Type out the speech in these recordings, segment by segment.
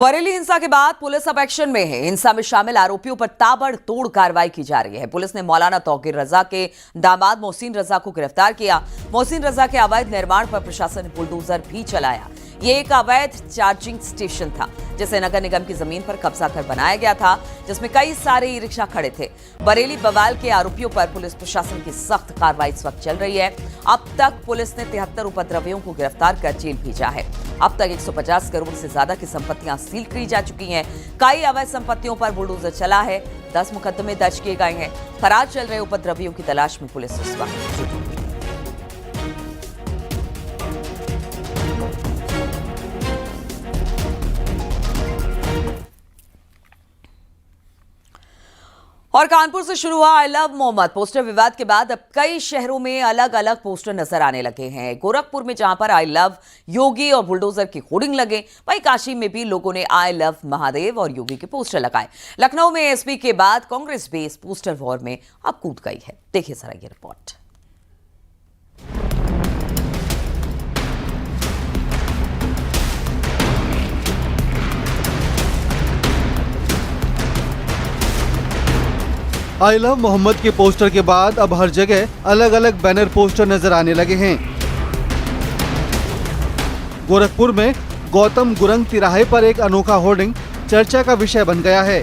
बरेली हिंसा के बाद पुलिस अब एक्शन में है। हिंसा में शामिल आरोपियों पर ताबड़तोड़ कार्रवाई की जा रही है। पुलिस ने मौलाना तौकीर रजा के दामाद मोहसिन रजा को गिरफ्तार किया। मोहसिन रजा के अवैध निर्माण पर प्रशासन ने बुलडोजर भी चलाया। ये एक अवैध चार्जिंग स्टेशन था जिसे नगर निगम की जमीन पर कब्जा कर बनाया गया था, जिसमें कई सारे ई रिक्शा खड़े थे। बरेली बवाल के आरोपियों पर पुलिस प्रशासन की सख्त कार्रवाई इस वक्त चल रही है। अब तक पुलिस ने 73 उपद्रवियों को गिरफ्तार कर जेल भेजा है। अब तक 150 करोड़ से ज्यादा की संपत्तियां सील की जा चुकी हैं। कई अवैध संपत्तियों पर बुलडोजर चला है। 10 मुकदमे दर्ज किए गए हैं। फरार चल रहे उपद्रवियों की तलाश में पुलिस इस वक्त जुटी है। और कानपुर से शुरू हुआ आई लव मोहम्मद पोस्टर विवाद के बाद अब कई शहरों में अलग अलग पोस्टर नजर आने लगे हैं। गोरखपुर में जहां पर आई लव योगी और बुलडोजर की होर्डिंग लगे, वहीं काशी में भी लोगों ने आई लव महादेव और योगी के पोस्टर लगाए। लखनऊ में एसपी के बाद कांग्रेस भी इस पोस्टर वॉर में अब कूद गई है। देखिए जरा ये रिपोर्ट। आई लव मोहम्मद के पोस्टर के बाद अब हर जगह अलग अलग बैनर पोस्टर नजर आने लगे हैं। गोरखपुर में गौतम गुरंग तिराहे पर एक अनोखा होर्डिंग चर्चा का विषय बन गया है।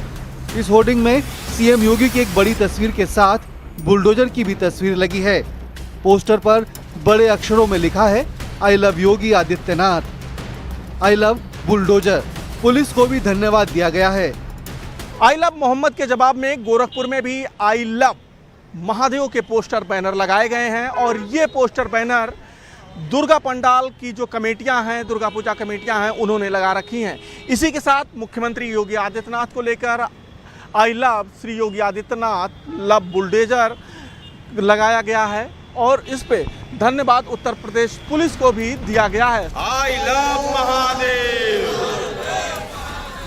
इस होर्डिंग में सीएम योगी की एक बड़ी तस्वीर के साथ बुलडोजर की भी तस्वीर लगी है। पोस्टर पर बड़े अक्षरों में लिखा है I love Yogi Adityanath, I love bulldozer. Police को भी धन्यवाद दिया गया है। आई लव मोहम्मद के जवाब में गोरखपुर में भी आई लव महादेव के पोस्टर बैनर लगाए गए हैं और ये पोस्टर बैनर दुर्गा पंडाल की जो कमेटियां हैं, दुर्गा पूजा कमेटियां हैं, उन्होंने लगा रखी हैं। इसी के साथ मुख्यमंत्री योगी आदित्यनाथ को लेकर I love Shri Yogi Adityanath love bulldozer लगाया गया है और इस पे धन्यवाद उत्तर प्रदेश पुलिस को भी दिया गया है। I love Mahadev.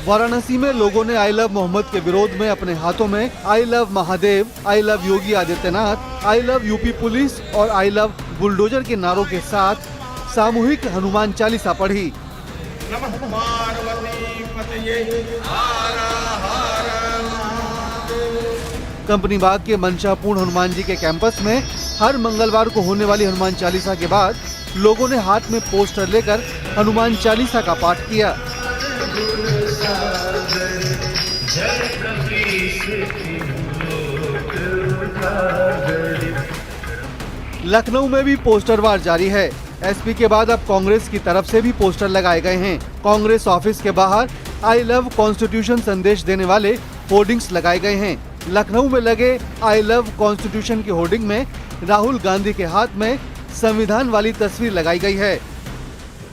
वाराणसी में लोगों ने आई लव मोहम्मद के विरोध में अपने हाथों में I love Mahadev, I love Yogi Adityanath, I love UP police और आई लव बुलडोजर के नारों के साथ सामूहिक हनुमान चालीसा पढ़ी। नमः पार्वती पतये हर हर महादेव। कंपनी बाग के मंशापूर्ण हनुमान जी के कैंपस में हर मंगलवार को होने वाली हनुमान चालीसा के बाद लोगों ने हाथ में पोस्टर लेकर हनुमान चालीसा का पाठ किया। लखनऊ में भी पोस्टर वार जारी है। एसपी के बाद अब कांग्रेस की तरफ से भी पोस्टर लगाए गए हैं। कांग्रेस ऑफिस के बाहर आई लव कॉन्स्टिट्यूशन संदेश देने वाले होर्डिंग्स लगाए गए हैं। लखनऊ में लगे आई लव कॉन्स्टिट्यूशन की होर्डिंग में राहुल गांधी के हाथ में संविधान वाली तस्वीर लगाई गई है।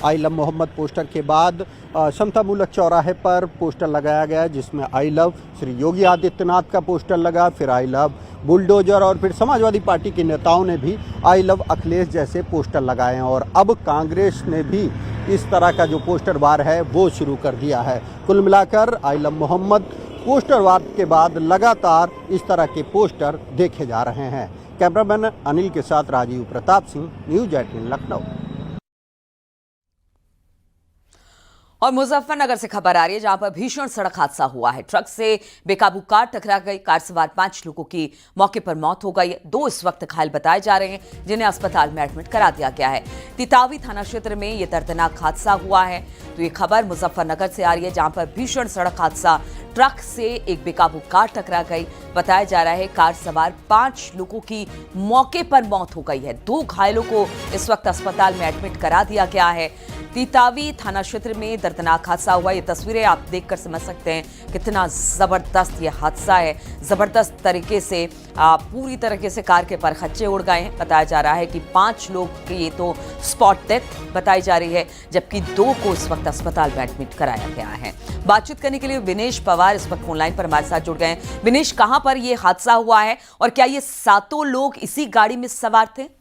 आई लव मोहम्मद पोस्टर के बाद समता मूलक चौराहे पर पोस्टर लगाया गया जिसमें आई लव श्री योगी आदित्यनाथ का पोस्टर लगा, फिर आई लव बुलडोजर और फिर समाजवादी पार्टी के नेताओं ने भी आई लव अखिलेश जैसे पोस्टर लगाए हैं और अब कांग्रेस ने भी इस तरह का जो पोस्टर वार है वो शुरू कर दिया है। कुल मिलाकर आई लव मोहम्मद पोस्टर वार के बाद लगातार इस तरह के पोस्टर देखे जा रहे हैं। कैमरामैन अनिल के साथ राजीव प्रताप सिंह, न्यूज़ 18 लखनऊ। और मुजफ्फरनगर से खबर आ रही है जहां पर भीषण सड़क हादसा हुआ है। ट्रक से बेकाबू कार टकरा गई। कार सवार 5 लोगों की मौके पर मौत हो गई। 2 इस वक्त घायल बताए जा रहे हैं जिन्हें अस्पताल में एडमिट करा दिया गया है। तितावी थाना क्षेत्र में यह दर्दनाक हादसा हुआ है। तो ये खबर मुजफ्फरनगर से आ रही है जहां पर भीषण सड़क हादसा, ट्रक से एक बेकाबू कार टकरा गई। बताया जा रहा है कार सवार 5 लोगों की मौके पर मौत हो गई है। 2 घायलों को इस वक्त अस्पताल में एडमिट करा दिया गया है। तितावी थाना क्षेत्र में दर्दनाक हादसा हुआ। ये तस्वीरें आप देखकर समझ सकते हैं कितना जबरदस्त ये हादसा है। जबरदस्त तरीके से पूरी तरीके से कार के परखच्चे उड़ गए हैं। बताया जा रहा है कि 5 लोग की ये तो स्पॉट डेथ बताई जा रही है, जबकि 2 को इस वक्त अस्पताल में एडमिट कराया गया है। बातचीत करने के लिए विनेश पवार इस वक्त फोनलाइन पर हमारे साथ जुड़ गए हैं। विनेश, कहां पर ये हादसा हुआ है और क्या ये 7 लोग इसी गाड़ी में सवार थे?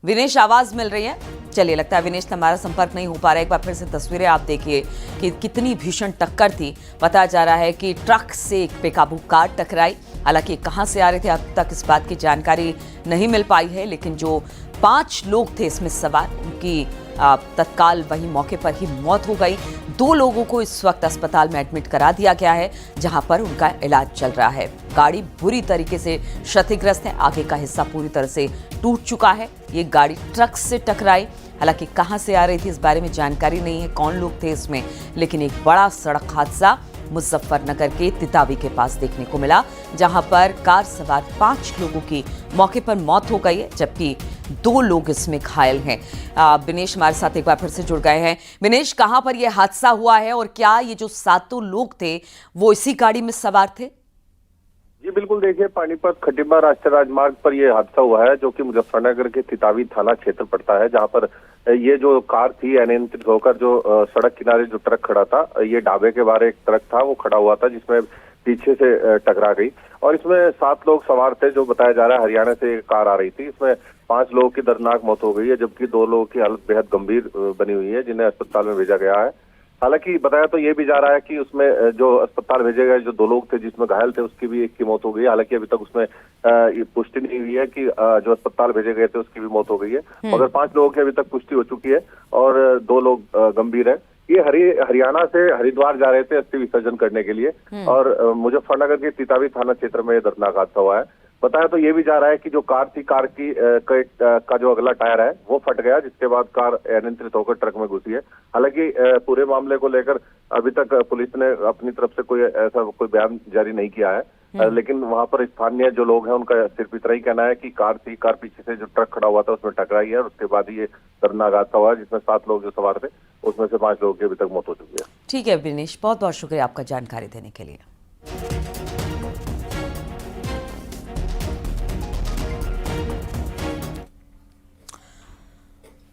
विनेश, आवाज मिल रही है? चलिए, लगता है विनेश हमारा संपर्क नहीं हो पा रहा है। एक बार फिर से तस्वीरें आप देखिए कि कितनी भीषण टक्कर थी। बताया जा रहा है कि ट्रक से एक बेकाबू कार टकराई। हालांकि कहां से आ रहे थे अब तक इस बात की जानकारी नहीं मिल पाई है, लेकिन जो 5 लोग थे इसमें सवार, उनकी तत्काल वहीं मौके पर ही मौत हो गई। 2 लोगों को इस वक्त अस्पताल में एडमिट करा दिया गया है, जहां पर उनका इलाज चल रहा है। गाड़ी बुरी तरीके से क्षतिग्रस्त है, आगे का हिस्सा पूरी तरह से टूट चुका है। ये गाड़ी ट्रक से टकराई, हालांकि कहां से आ रही थी इस बारे में जानकारी नहीं है, कौन लोग थे इसमें, लेकिन एक बड़ा सड़क हादसा मुजफ्फरनगर के तितावी के पास देखने को मिला, जहां पर कार सवार 5 लोगों की मौके पर मौत हो गई है, जबकि 2 लोग इसमें घायल हैं। विनेश हमारे साथ एक बार फिर से जुड़ गए हैं। विनेश, कहां पर यह हादसा हुआ है और क्या ये जो 7 लोग थे वो इसी गाड़ी में सवार थे? जी बिल्कुल, देखिए पानीपत खटीमा राष्ट्रीय राजमार्ग पर यह हादसा हुआ है, जो कि मुजफ्फरनगर के तितावी थाना क्षेत्र पड़ता है, जहां पर ये जो कार थी अनियंत्रित होकर जो सड़क किनारे जो ट्रक खड़ा था, ये ढाबे के बाहर एक ट्रक था वो खड़ा हुआ था, जिसमें पीछे से टकरा गई और इसमें 7 लोग सवार थे। जो बताया जा रहा है हरियाणा से कार आ रही थी। इसमें 5 लोगों की दर्दनाक मौत हो गई है, जबकि 2 लोगों की हालत बेहद गंभीर बनी हुई है, जिन्हें अस्पताल में भेजा गया है। हालांकि बताया तो ये भी जा रहा है कि उसमें जो अस्पताल भेजे गए जो 2 लोग थे जिसमें घायल थे, उसकी भी एक की मौत हो गई है। हालांकि अभी तक उसमें पुष्टि नहीं हुई है कि जो अस्पताल भेजे गए थे उसकी भी मौत हो गई है, मगर 5 लोगों की अभी तक पुष्टि हो चुकी है और 2 लोग गंभीर है। ये हरियाणा से हरिद्वार जा रहे थे अस्थि विसर्जन करने के लिए और मुजफ्फरनगर के तितावी थाना क्षेत्र में दर्दनाक हादसा हुआ है। बताया तो ये भी जा रहा है कि जो कार थी, कार की का जो अगला टायर है वो फट गया, जिसके बाद कार अनियंत्रित होकर ट्रक में घुसी है। हालांकि पूरे मामले को लेकर अभी तक पुलिस ने अपनी तरफ से कोई बयान जारी नहीं किया है, लेकिन वहां पर स्थानीय जो लोग हैं उनका सिर्फ इतना ही कहना है कि कार पीछे से जो ट्रक खड़ा हुआ था उसमें टकराई है और उसके बाद ये दर्दनाक हादसा हुआ है, जिसमें 7 लोग जो सवार थे उसमें से 5 लोगों की अभी तक मौत हो चुकी है। ठीक है विनेश, बहुत बहुत शुक्रिया आपका जानकारी देने के लिए।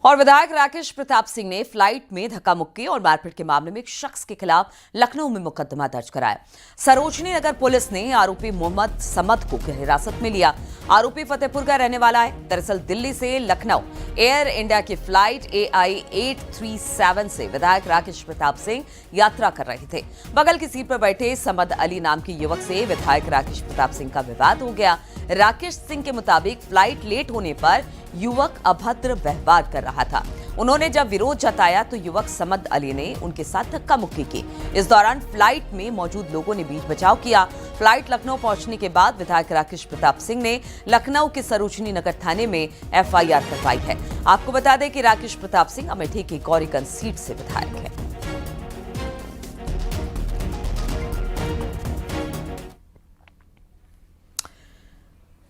और विधायक राकेश प्रताप सिंह ने फ्लाइट में धक्का मुक्की और मारपीट के मामले में एक शख्स के खिलाफ लखनऊ में मुकदमा दर्ज कराया। सरोजनी नगर पुलिस ने आरोपी मोहम्मद समद को हिरासत में लिया। आरोपी फतेहपुर का रहने वाला है। दरअसल दिल्ली से लखनऊ एयर इंडिया की फ्लाइट AI 837 से विधायक राकेश प्रताप सिंह यात्रा कर रहे थे। बगल की सीट पर बैठे समद अली नाम के युवक से विधायक राकेश प्रताप सिंह का विवाद हो गया। राकेश सिंह के मुताबिक फ्लाइट लेट होने पर युवक अभद्र व्यवहार कर रहा था। उन्होंने जब विरोध जताया तो युवक समद अली ने उनके साथ धक्का मुक्की की। इस दौरान फ्लाइट में मौजूद लोगों ने बीच बचाव किया। फ्लाइट लखनऊ पहुंचने के बाद विधायक राकेश प्रताप सिंह ने लखनऊ के सरोजनी नगर थाने में FIR करवाई है। आपको बता दें कि राकेश प्रताप सिंह अमेठी की गौरीगंज सीट से विधायक है।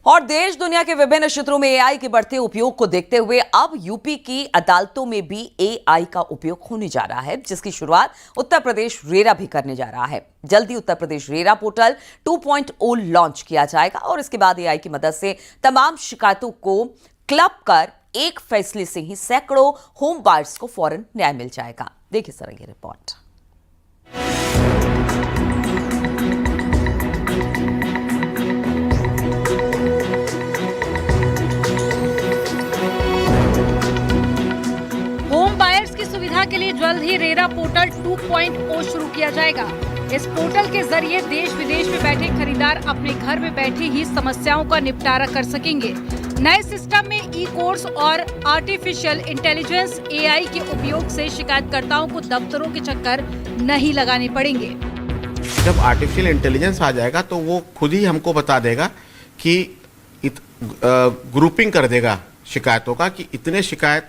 और देश दुनिया के विभिन्न क्षेत्रों में AI के बढ़ते उपयोग को देखते हुए अब यूपी की अदालतों में भी AI का उपयोग होने जा रहा है, जिसकी शुरुआत उत्तर प्रदेश रेरा भी करने जा रहा है। जल्दी Uttar Pradesh RERA portal 2.0 launch किया जाएगा और इसके बाद AI की मदद से तमाम शिकायतों को क्लब कर एक फैसले से ही सैकड़ों होम बायर्स को फौरन न्याय मिल जाएगा। देखिए सर ये रिपोर्ट। के लिए जल्द ही रेरा पोर्टल 2.0 शुरू किया जाएगा। इस पोर्टल के जरिए देश विदेश में बैठे खरीदार अपने घर में बैठे ही समस्याओं का निपटारा कर सकेंगे। नए सिस्टम में ई-कोर्स और आर्टिफिशियल इंटेलिजेंस AI के उपयोग से शिकायतकर्ताओं को दफ्तरों के चक्कर नहीं लगाने पड़ेंगे। जब आर्टिफिशियल इंटेलिजेंस आ जाएगा तो वो खुद ही हमको बता देगा कि ग्रुपिंग कर देगा शिकायतों का, कि इतने शिकायत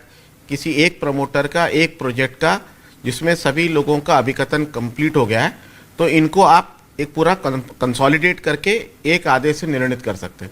किसी एक प्रमोटर का, एक प्रोजेक्ट का, जिसमें सभी लोगों का अभिकथन कंप्लीट हो गया है, तो इनको आप एक पूरा कंसोलिडेट करके एक आदेश से निर्णित कर सकते हैं।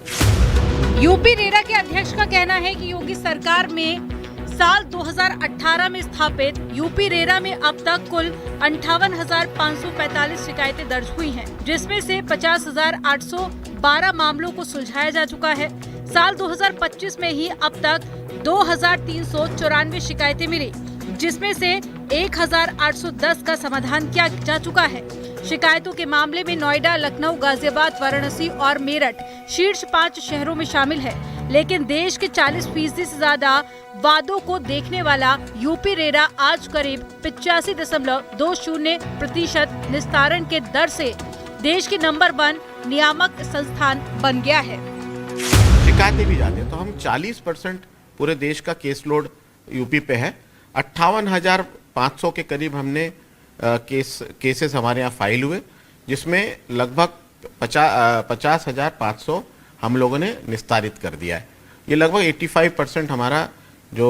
यूपी रेरा के अध्यक्ष का कहना है कि योगी सरकार में साल 2018 में स्थापित यूपी रेरा में अब तक कुल 58,545 शिकायतें दर्ज हुई हैं, जिसमें से 50,812 मामलों को सुलझाया जा चुका है। साल 2025 में ही अब तक 2,394 शिकायतें मिली, जिसमें से 1,810 का समाधान किया जा चुका है। शिकायतों के मामले में नोएडा, लखनऊ, गाजियाबाद, वाराणसी और मेरठ शीर्ष 5 शहरों में शामिल है। लेकिन देश के 40% से ज्यादा वादों को देखने वाला यूपी रेरा आज करीब 85.20% निस्तारण के दर से देश के नंबर 1 नियामक संस्थान बन गया है। शिकायतें भी जाते हैं तो हम 40% पूरे देश का केस लोड यूपी पे है 58,500 के करीब हमने केसेस हमारे यहाँ फाइल हुए, जिसमें लगभग 50,500 हम लोगों ने निस्तारित कर दिया है। ये लगभग 85% हमारा जो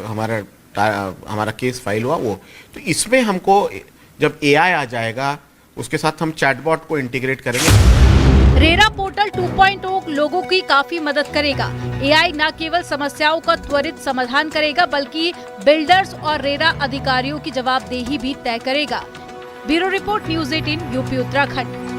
हमारा केस फाइल हुआ वो। तो इसमें हमको जब AI आ जाएगा, उसके साथ हम चैटबॉट को इंटीग्रेट करेंगे। रेरा पोर्टल 2.0 लोगों की काफी मदद करेगा। AI न केवल समस्याओं का त्वरित समाधान करेगा, बल्कि बिल्डर्स और रेरा अधिकारियों की जवाबदेही भी तय करेगा। Bureau report, news 18, UP Uttarakhand.